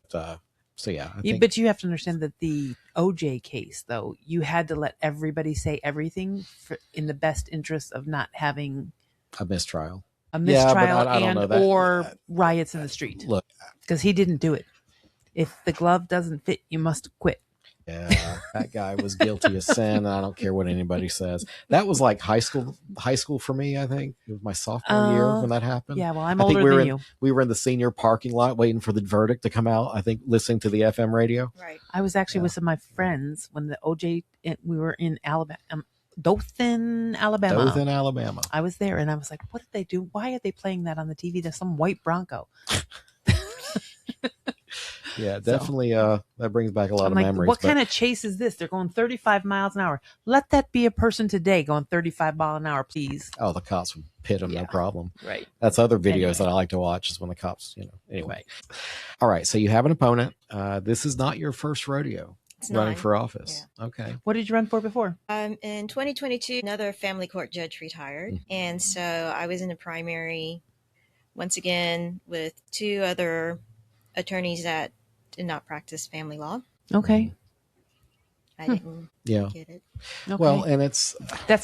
So yeah. But you have to understand that the OJ case, though, you had to let everybody say everything in the best interest of not having a mistrial. Or riots in the street. Look, because he didn't do it. If the glove doesn't fit, you must quit. Yeah, that guy was guilty of sin. I don't care what anybody says. That was like high school for me, I think. It was my sophomore year when that happened. Yeah, well, I'm older than you. We were in the senior parking lot waiting for the verdict to come out, I think, listening to the FM radio. Right. I was actually with some of my friends when the OJ, we were in Alabama. Dothan, Alabama. Dothan, Alabama. I was there and I was like, what did they do? Why are they playing that on the TV? There's some white Bronco. Yeah, definitely. That brings back a lot of memories. What kind of chase is this? They're going 35 miles an hour. Let that be a person today going 35 miles an hour, please. Oh, the cops would pit them, no problem. Right. That's other videos that I like to watch is when the cops, Anyway. All right. So you have an opponent. This is not your first rodeo. It's running for office. Yeah. Okay. What did you run for before? In 2022, another family court judge retired. Mm-hmm. And so I was in a primary once again with two other attorneys that did not practice family law. Okay. I didn't get it. Okay. Well, and that's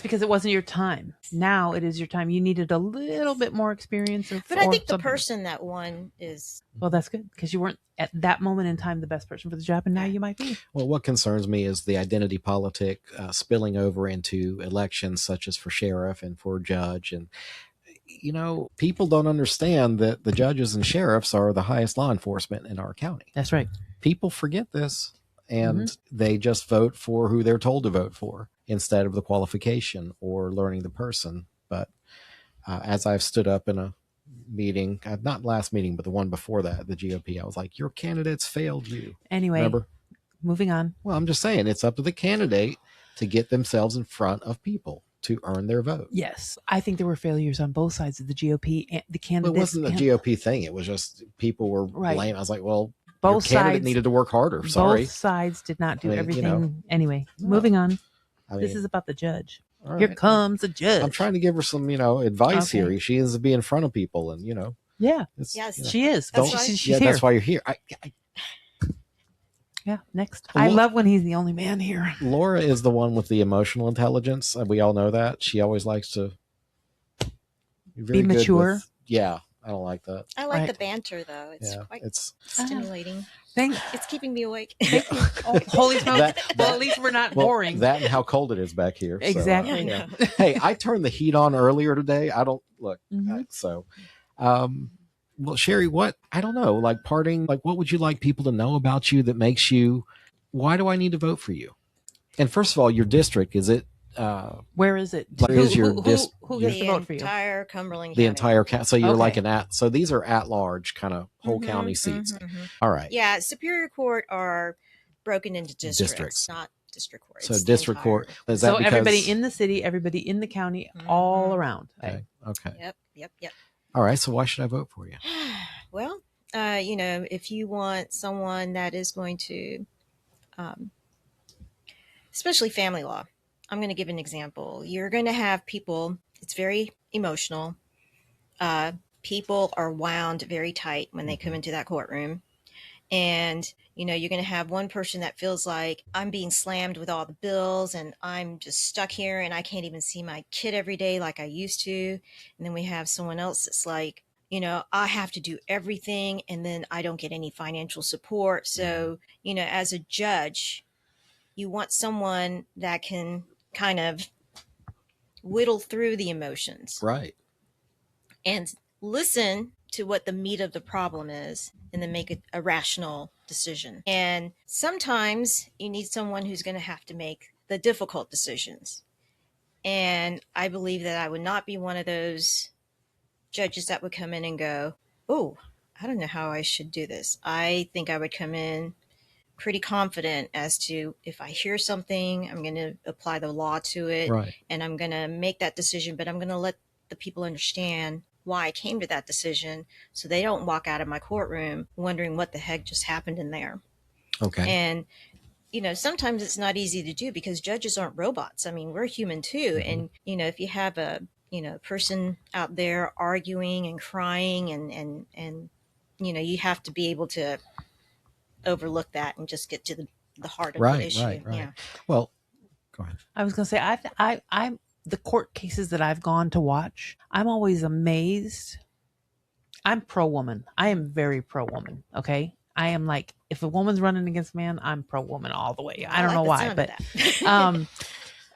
because it wasn't your time. Now it is your time. You needed a little bit more experience. But I think the person that won is... Well, that's good because you weren't at that moment in time the best person for the job, and now you might be. Well, what concerns me is the identity politic spilling over into elections such as for sheriff and for judge. And people don't understand that the judges and sheriffs are the highest law enforcement in our county. That's right. People forget this, and they just vote for who they're told to vote for instead of the qualification or learning the person. But as I've stood up in a meeting, not last meeting, but the one before that, the GOP, I was like, your candidates failed you. Anyway, remember? Moving on. Well, I'm just saying it's up to the candidate to get themselves in front of people to earn their vote. Yes. I think there were failures on both sides of the GOP and the candidates. It wasn't a GOP thing. It was just people were blaming. I was like, well, both your candidate needed to work harder. Sorry. Both sides did not do everything. Anyway, moving on. This is about the judge. Right. Here comes the judge. I'm trying to give her some, advice here. She needs to be in front of people and, Yeah. Yes. She is. She's here. That's why you're here. Yeah, next. I love when he's the only man here. Laura is the one with the emotional intelligence. We all know that. She always likes to be mature. I don't like that. I like the banter, though. It's quite stimulating. It's keeping me awake. Oh, holy smokes. Well, at least we're not boring. That and how cold it is back here. Exactly. So, hey, I turned the heat on earlier today. I don't look. Well, Sherry, I don't know, parting, what would you like people to know about you that makes you, why do I need to vote for you? And first of all, your district, is it, where is it? Who gets to vote for you? The entire Cumberland County. The entire county. So you're so these are at large kind of whole county seats. All right. Yeah. Superior Court are broken into districts. Not district court. So district court. Is that because everybody in the city, everybody in the county, all around. Okay. Okay. Yep. All right. So why should I vote for you? Well, if you want someone that is going to, especially family law, I'm going to give an example. You're going to have people, it's very emotional. People are wound very tight when they come into that courtroom. And, you're going to have one person that feels like I'm being slammed with all the bills and I'm just stuck here and I can't even see my kid every day like I used to. And then we have someone else that's like, I have to do everything and then I don't get any financial support. So, as a judge, you want someone that can kind of whittle through the emotions. Right. And listen to what the meat of the problem is and then make a rational decision. And sometimes you need someone who's going to have to make the difficult decisions. And I believe that I would not be one of those judges that would come in and go, oh, I don't know how I should do this. I think I would come in pretty confident as to if I hear something, I'm going to apply the law to it. Right. And I'm going to make that decision, but I'm going to let the people understand why I came to that decision so they don't walk out of my courtroom wondering what the heck just happened in there. Okay. And, sometimes it's not easy to do because judges aren't robots. I mean, we're human too. And, if you have a person out there arguing and crying and you have to be able to overlook that and just get to the heart of the issue. Right. Yeah. Well, go ahead. I was going to say, I'm the court cases that I've gone to watch, I'm always amazed. I'm pro-woman. I am very pro-woman. Okay. I am like, if a woman's running against a man, I'm pro-woman all the way. I don't know why, but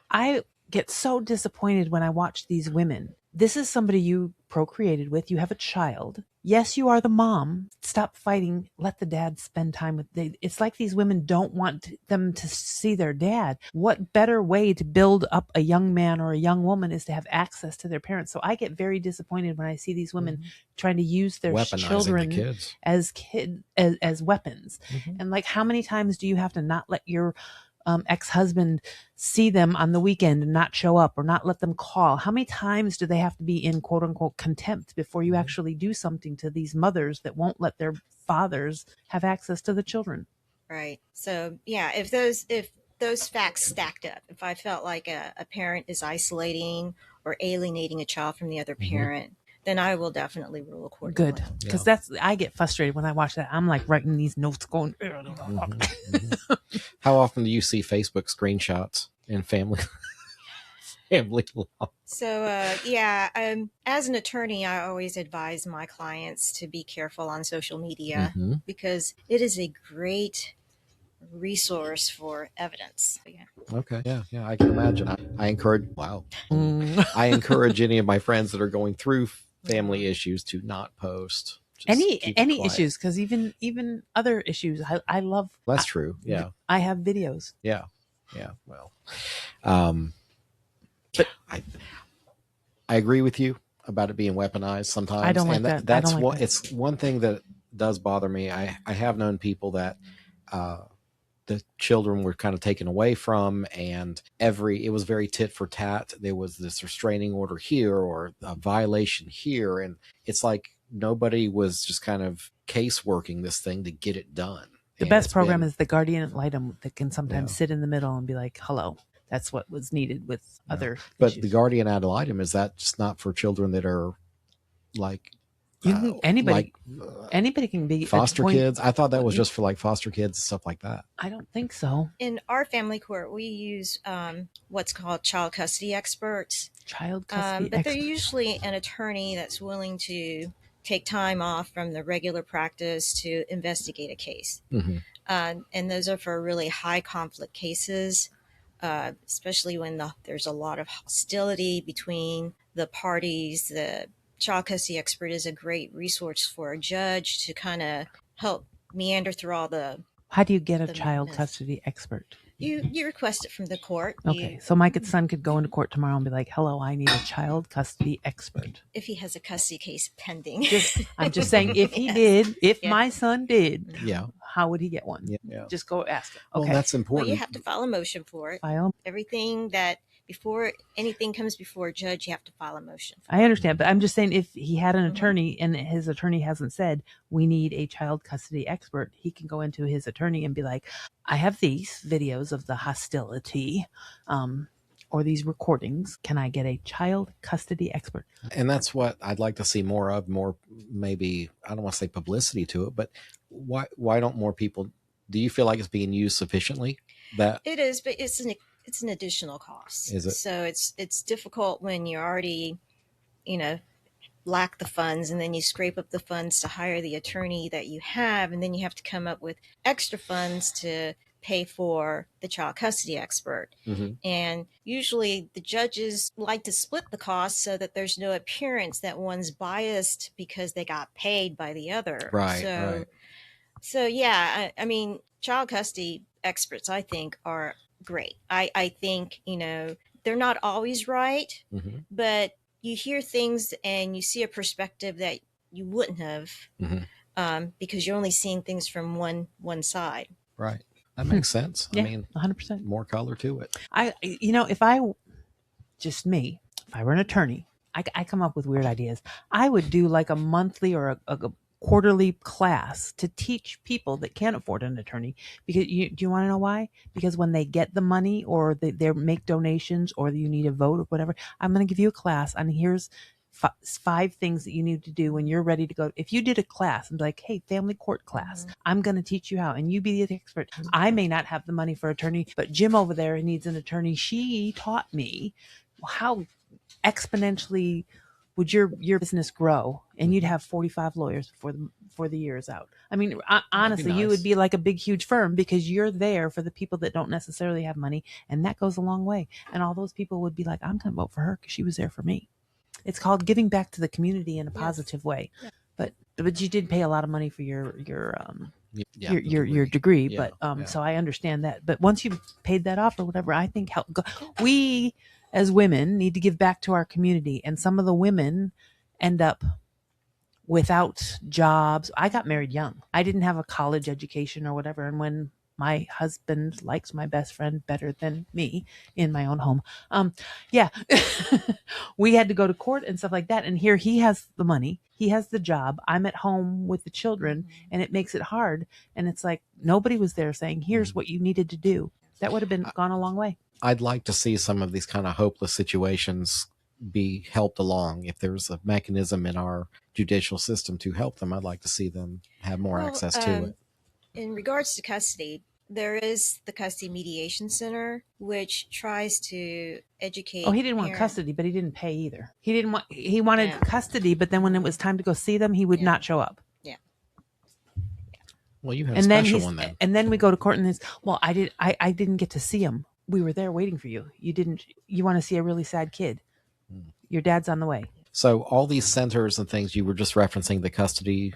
I get so disappointed when I watch these women. This is somebody you procreated with, you have a child. Yes, you are the mom. Stop fighting. Let the dad spend time with it's like these women don't want them to see their dad. What better way to build up a young man or a young woman is to have access to their parents. So I get very disappointed when I see these women trying to use their children as weapons. And like, how many times do you have to not let your ex-husband see them on the weekend and not show up or not let them call? How many times do they have to be in quote unquote contempt before you actually do something to these mothers that won't let their fathers have access to the children? Right. So yeah, if those facts stacked up, if I felt like a parent is isolating or alienating a child from the other parent, then I will definitely rule accordingly. Good. Because I get frustrated when I watch that. I'm like writing these notes going. How often do you see Facebook screenshots in family law? So, as an attorney, I always advise my clients to be careful on social media because it is a great resource for evidence. Okay. Yeah, I can imagine. I encourage any of my friends that are going through family issues to not post any issues, because even other issues, I love. That's true. Yeah, I have videos. Yeah. Well, but I agree with you about it being weaponized sometimes. I don't like that. That's what it's one thing that does bother me. I have known people that the children were kind of taken away from, and it was very tit for tat. There was this restraining order here or a violation here. And it's like nobody was just kind of caseworking this thing to get it done. The best program is the guardian ad litem that can sometimes sit in the middle and be like, hello, that's what was needed with other But issues. The guardian ad litem, is that just not for children that are like, anybody can be foster kids? I thought that was just for like foster kids and stuff like that. I don't think so. In our family court, we use what's called child custody experts. But they're usually an attorney that's willing to take time off from the regular practice to investigate a case. And those are for really high conflict cases, especially when there's a lot of hostility between the parties. The child custody expert is a great resource for a judge to kind of help meander through all the. How do you get a child custody expert? You request it from the court. Okay, so my son could go into court tomorrow and be like, hello, I need a child custody expert. If he has a custody case pending. I'm just saying, if he did, my son did, how would he get one? Just go ask him. Okay. Well, that's important. Well, you have to file a motion for it. Everything that before anything comes before a judge, you have to file a motion. I understand, but I'm just saying, if he had an attorney and his attorney hasn't said, we need a child custody expert, he can go into his attorney and be like, I have these videos of the hostility or these recordings. Can I get a child custody expert? And that's what I'd like to see more of, maybe, I don't want to say publicity to it, but why don't more people, do you feel like it's being used sufficiently? That it is, but it's an additional cost. Is it? So it's difficult when you already, lack the funds, and then you scrape up the funds to hire the attorney that you have, and then you have to come up with extra funds to pay for the child custody expert. And usually the judges like to split the cost so that there's no appearance that one's biased because they got paid by the other. Right. So yeah, I mean, child custody experts, I think, are great. I think, they're not always right, but you hear things and you see a perspective that you wouldn't have because you're only seeing things from one side. Right. That makes sense. Yeah, I mean, 100%. More color to it. If I were an attorney, I come up with weird ideas. I would do like a monthly or a quarterly class to teach people that can't afford an attorney. Because do you want to know why? Because when they get the money or they make donations or you need a vote or whatever, I'm going to give you a class and here's 5 things that you need to do when you're ready to go. If you did a class and be like, hey, family court class, I'm going to teach you how, and you be the expert. I may not have the money for attorney, but Jim over there needs an attorney. She taught me how exponentially would your business grow, and you'd have 45 lawyers before the year is out. I mean, honestly, you would be like a big, huge firm because you're there for the people that don't necessarily have money, and that goes a long way. And all those people would be like, I'm going to vote for her because she was there for me. it's called giving back to the community in a positive way. Yeah. But you did pay a lot of money for your degree. Yeah, but so I understand that. But once you paid that off or whatever, I think we as women need to give back to our community. And some of the women end up without jobs. I got married young. I didn't have a college education or whatever. And when my husband likes my best friend better than me in my own home, we had to go to court and stuff like that. And here he has the money. He has the job. I'm at home with the children, and it makes it hard. And it's like nobody was there saying, here's what you needed to do. That would have gone a long way. I'd like to see some of these kind of hopeless situations be helped along. If there's a mechanism in our judicial system to help them, I'd like to see them have more access to it. In regards to custody, there is the Custody Mediation Center, which tries to educate. Oh, he didn't want custody, but he didn't pay either. He wanted custody, but then when it was time to go see them, he would not show up. Yeah. Well, you have a special one then. And then we go to court and I didn't get to see him. We were there waiting for you. You want to see a really sad kid. Your dad's on the way. So all these centers and things, you were just referencing the custody.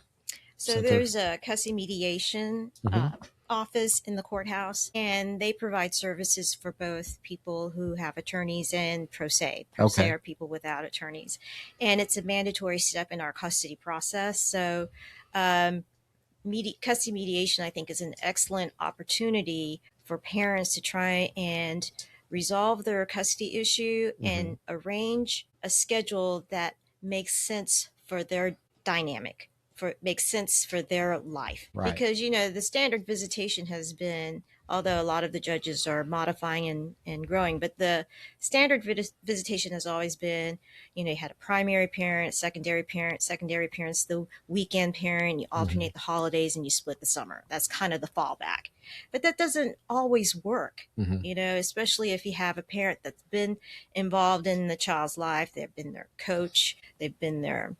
So there's a custody mediation office in the courthouse, and they provide services for both people who have attorneys and pro se. Pro se are people without attorneys. And it's a mandatory step in our custody process. So custody mediation, I think, is an excellent opportunity for parents to try and resolve their custody issue and arrange a schedule that makes sense for their dynamic, makes sense for their life. Right. Because, the standard visitation has been, although a lot of the judges are modifying and growing, but the standard visitation has always been, you had a primary parent, secondary parents, the weekend parent, you alternate the holidays and you split the summer. That's kind of the fallback. But that doesn't always work, especially if you have a parent that's been involved in the child's life. They've been their coach, they've been their,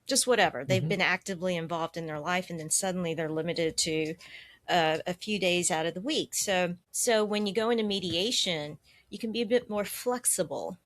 just whatever. They've been actively involved in their life, and then suddenly they're limited to a few days out of the week. So when you go into mediation, you can be a bit more flexible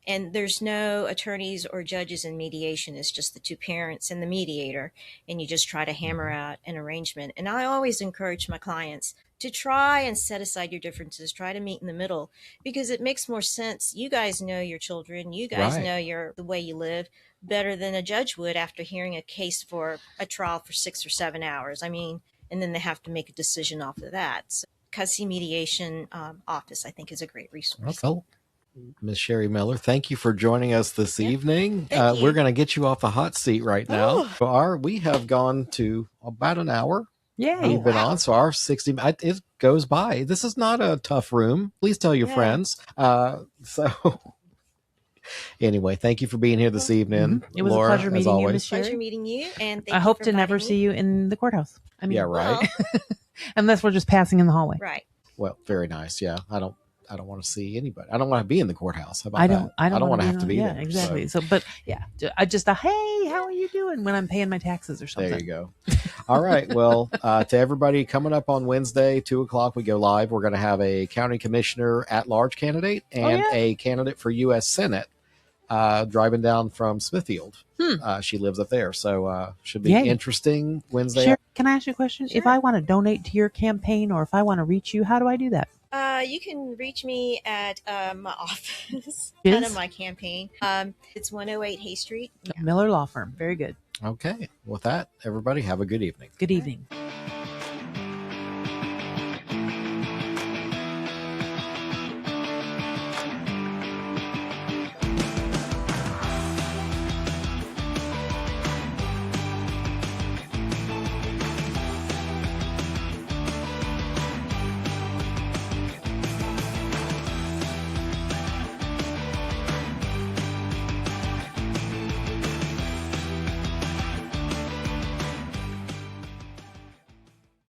and there's no attorneys or judges in mediation. It's just the two parents and the mediator, and you just try to hammer out an arrangement. And I always encourage my clients to try and set aside your differences, try to meet in the middle, because it makes more sense. You guys know your children, you guys know the way you live better than a judge would after hearing a case for a trial for 6 or 7 hours. And then they have to make a decision off of that. So custody mediation office, I think, is a great resource. Okay. Ms. Sherry Miller, thank you for joining us this evening. We're going to get you off the hot seat right now. We have gone to about an hour. Yeah, we've been on. So our 60, it goes by. This is not a tough room. Please tell your friends. Anyway, thank you for being here this evening. It was Laura, a pleasure meeting you, Ms. Sherry. Pleasure meeting you, and I hope to never see you in the courthouse. Right. Unless we're just passing in the hallway. Right. Well, very nice. Yeah, I don't want to see anybody. I don't want to be in the courthouse. How about that? I don't want to have to be there. Yeah, exactly. So, but I just hey, how are you doing when I'm paying my taxes or something? There you go. All right. Well, to everybody, coming up on Wednesday, 2:00, we go live. We're going to have a county commissioner at-large candidate and a candidate for U.S. Senate driving down from Smithfield. She lives up there. So should be interesting Wednesday. Sure. Can I ask you a question? Sure. If I want to donate to your campaign or if I want to reach you, how do I do that? You can reach me at my office, kind of my campaign. It's 108 Hay Street. Miller Law Firm. Very good. Okay. With that, everybody, have a good evening. Good evening.